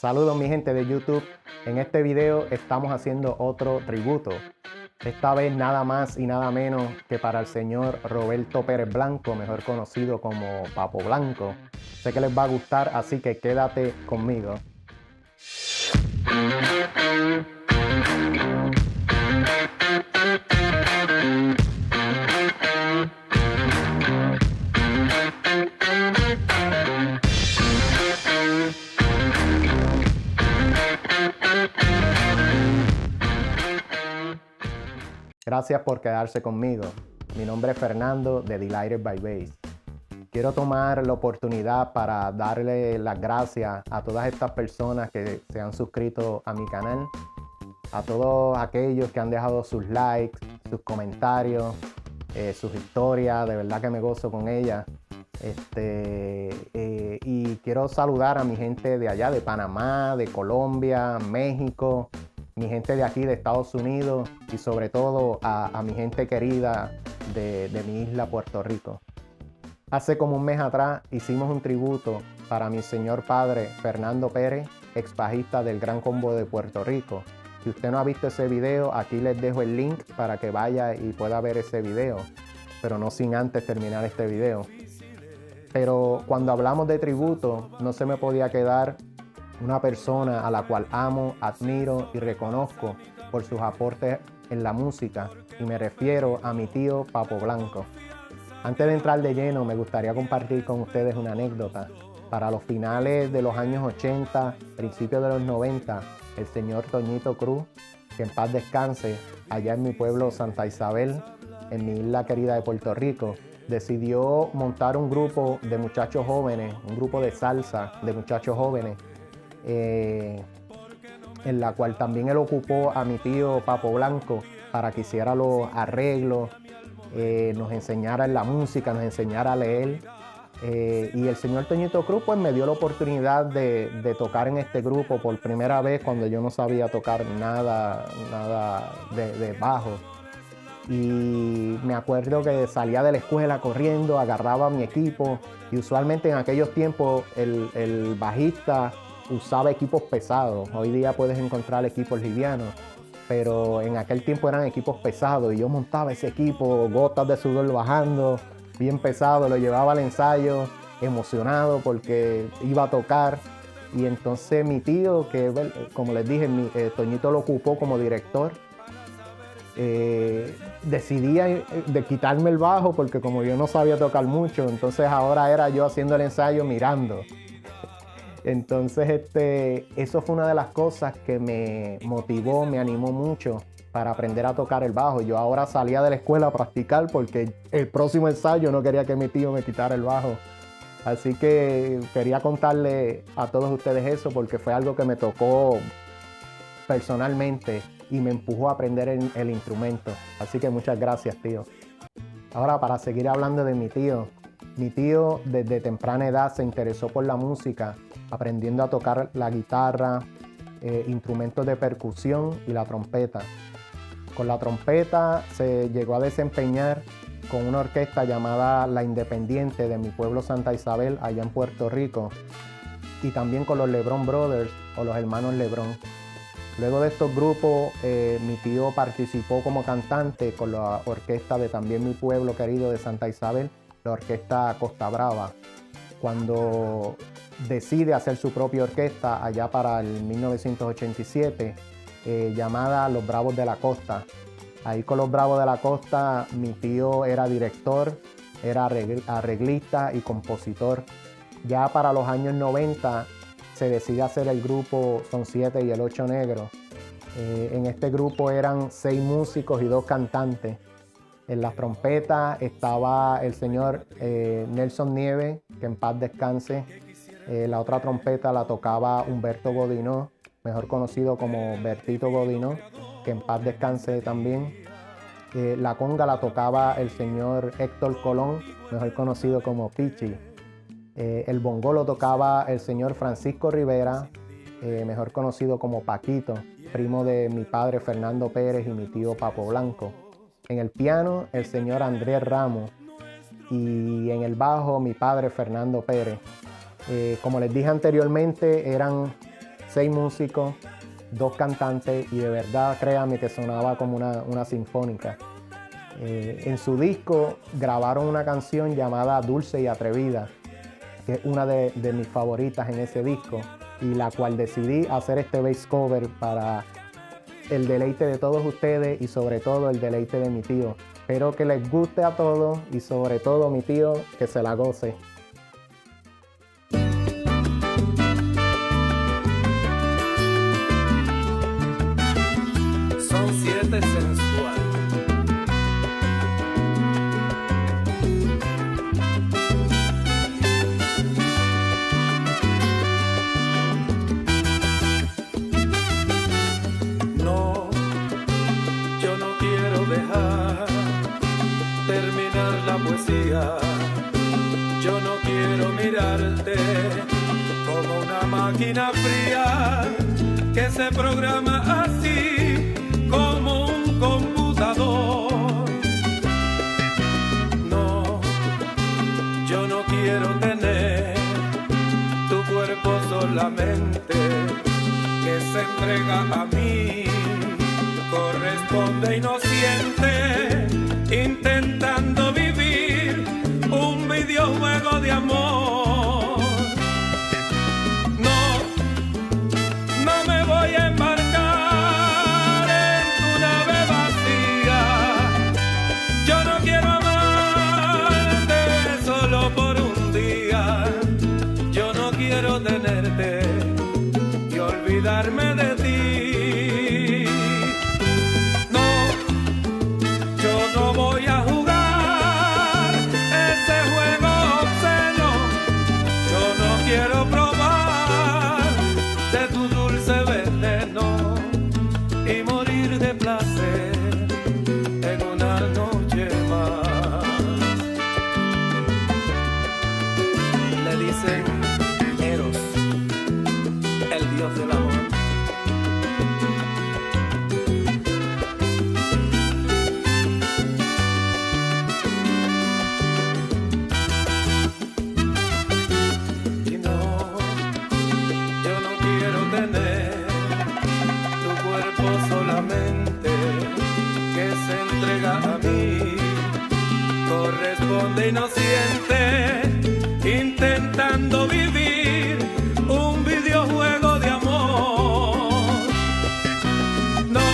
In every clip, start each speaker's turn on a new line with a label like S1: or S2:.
S1: Saludos mi gente de YouTube. En este video estamos haciendo otro tributo. Esta vez nada más y nada menos que para el señor Roberto Pérez Blanco, mejor conocido como Papo Blanco. Sé que les va a gustar, así que quédate conmigo. Gracias por quedarse conmigo. Mi nombre es Fernando de Delighted by Bass. Quiero tomar la oportunidad para darle las gracias a todas estas personas que se han suscrito a mi canal, a todos aquellos que han dejado sus likes, sus comentarios, sus historias. De verdad que me gozo con ellas. Y quiero saludar a mi gente de allá, de Panamá, de Colombia, México, mi gente de aquí de Estados Unidos y sobre todo a mi gente querida de mi isla Puerto Rico. Hace como un mes atrás hicimos un tributo para mi señor padre Fernando Pérez, ex bajista del Gran Combo de Puerto Rico. Si usted no ha visto ese video, aquí les dejo el link para que vaya y pueda ver ese video, pero no sin antes terminar este video. Pero cuando hablamos de tributo, no se me podía quedar una persona a la cual amo, admiro y reconozco por sus aportes en la música, y me refiero a mi tío Papo Blanco. Antes de entrar de lleno, me gustaría compartir con ustedes una anécdota. Para los finales de los años 80, principios de los 90, el señor Toñito Cruz, que en paz descanse, allá en mi pueblo Santa Isabel, en mi isla querida de Puerto Rico, decidió montar un grupo de muchachos jóvenes, un grupo de salsa de muchachos jóvenes, en la cual también él ocupó a mi tío Papo Blanco para que hiciera los arreglos, nos enseñara en la música, nos enseñara a leer. Y el señor Toñito Cruz pues me dio la oportunidad de tocar en este grupo por primera vez cuando yo no sabía tocar nada de bajo. Y me acuerdo que salía de la escuela corriendo, agarraba mi equipo, y usualmente en aquellos tiempos el bajista usaba equipos pesados. Hoy día puedes encontrar equipos livianos, pero en aquel tiempo eran equipos pesados y yo montaba ese equipo, gotas de sudor bajando, bien pesado, lo llevaba al ensayo emocionado porque iba a tocar. Y entonces mi tío, que como les dije, Toñito lo ocupó como director, decidía de quitarme el bajo porque como yo no sabía tocar mucho, entonces ahora era yo haciendo el ensayo mirando. Entonces eso fue una de las cosas que me motivó, me animó mucho para aprender a tocar el bajo. Yo ahora salía de la escuela a practicar porque el próximo ensayo no quería que mi tío me quitara el bajo. Así que quería contarle a todos ustedes eso porque fue algo que me tocó personalmente y me empujó a aprender el instrumento. Así que muchas gracias, tío. Ahora, para seguir hablando de mi tío desde temprana edad se interesó por la música, aprendiendo a tocar la guitarra, instrumentos de percusión y la trompeta. Con la trompeta se llegó a desempeñar con una orquesta llamada La Independiente de mi pueblo Santa Isabel, allá en Puerto Rico, y también con los Lebron Brothers o los hermanos Lebron. Luego de estos grupos, mi tío participó como cantante con la orquesta de también mi pueblo querido de Santa Isabel, la orquesta Costa Brava. Cuando decide hacer su propia orquesta allá para el 1987, llamada Los Bravos de la Costa. Ahí con los Bravos de la Costa mi tío era director, era arreglista y compositor. Ya para los años 90 se decide hacer el grupo Son 7 y el 8 Negro. En este grupo eran 6 músicos y 2 cantantes. En las trompetas estaba el señor Nelson Nieves, que en paz descanse. La otra trompeta la tocaba Humberto Godinó, mejor conocido como Bertito Godinó, que en paz descanse también. La conga la tocaba el señor Héctor Colón, mejor conocido como Pichi. El bongo lo tocaba el señor Francisco Rivera, mejor conocido como Paquito, primo de mi padre Fernando Pérez y mi tío Papo Blanco. En el piano, el señor Andrés Ramos, y en el bajo, mi padre Fernando Pérez. Como les dije anteriormente, eran 6 músicos, 2 cantantes, y de verdad, créanme que sonaba como una sinfónica. En su disco grabaron una canción llamada Dulce y Atrevida, que es una de mis favoritas en ese disco, y la cual decidí hacer este bass cover para el deleite de todos ustedes y sobre todo el deleite de mi tío. Espero que les guste a todos y sobre todo mi tío, que se la goce.
S2: Son 7 sensual. No, yo no quiero dejar terminar la poesía. Yo no quiero mirarte como una máquina fría que se programa así como un computador. No, yo no quiero tener tu cuerpo solamente que se entrega a mí, corresponde inocente, intentando vivir un videojuego de amor. No, no me voy a embarcar en tu nave vacía. Yo no quiero amarte solo por un día. Yo no quiero tenerte y olvidarme de ti. No, yo no voy a jugar ese juego obsceno. Yo no quiero probar de tu dulce veneno y morir de placer en una noche más. Le dicen Eros, el dios del amor. Y no, yo no quiero tener tu cuerpo solamente que se entrega a mí, corresponde inocente, intentando vivir un videojuego de amor. No,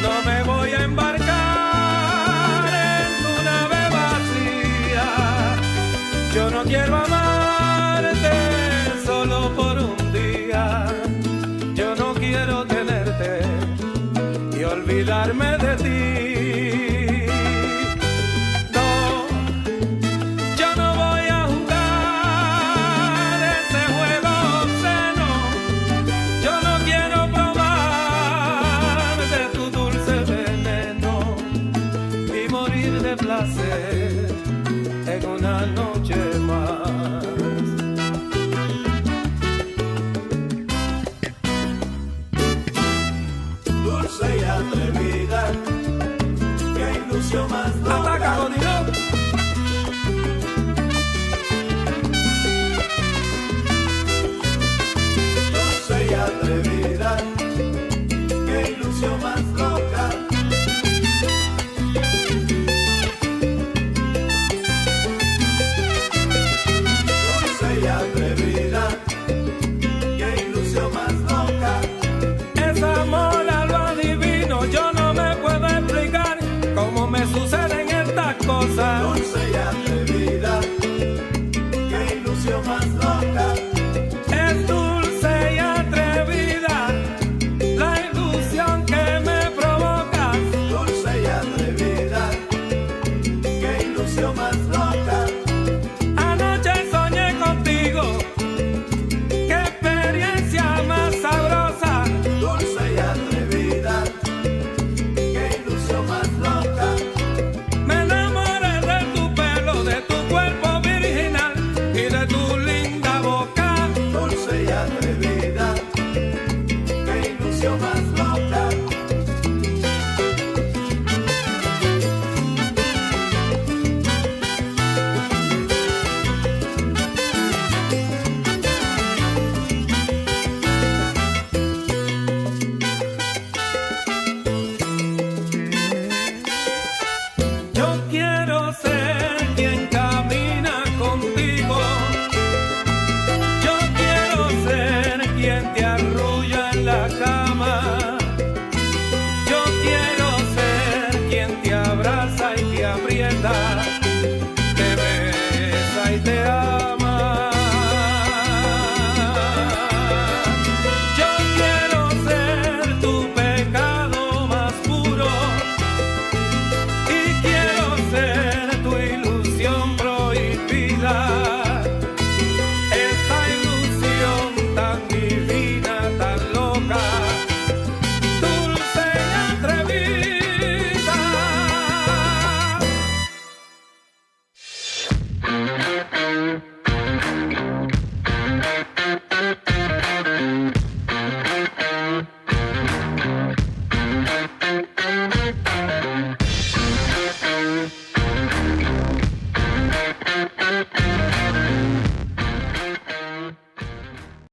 S2: no me voy a embarcar en tu nave vacía. Yo no quiero amarte solo por un día. Yo no quiero tenerte y olvidarme de ti. No, yo no voy a jugar ese juego obsceno. Yo no quiero probar de tu dulce veneno y morir de placer en una noche más.
S3: Dulce y atrevida, qué ilusión más
S2: Ataca,
S3: loca.
S2: Godinot.
S3: Dulce y atrevida, qué ilusión más loca. Dulce y atrevida, qué ilusión más loca.
S2: Esa amor a lo adivino, yo no me puedo explicar cómo me suceden estas cosas.
S3: Dulce y atrevida, qué ilusión más loca.
S2: Es dulce y atrevida la ilusión que me provocas.
S3: Dulce y atrevida, qué ilusión más loca.
S2: Anoche soñé contigo, qué experiencia más sabrosa.
S3: Dulce y atrevida, qué ilusión más loca.
S2: Me enamoré de tu pelo, de tu cuerpo virginal y de tu linda boca.
S3: Dulce y atrevida, qué ilusión más loca. Thank you.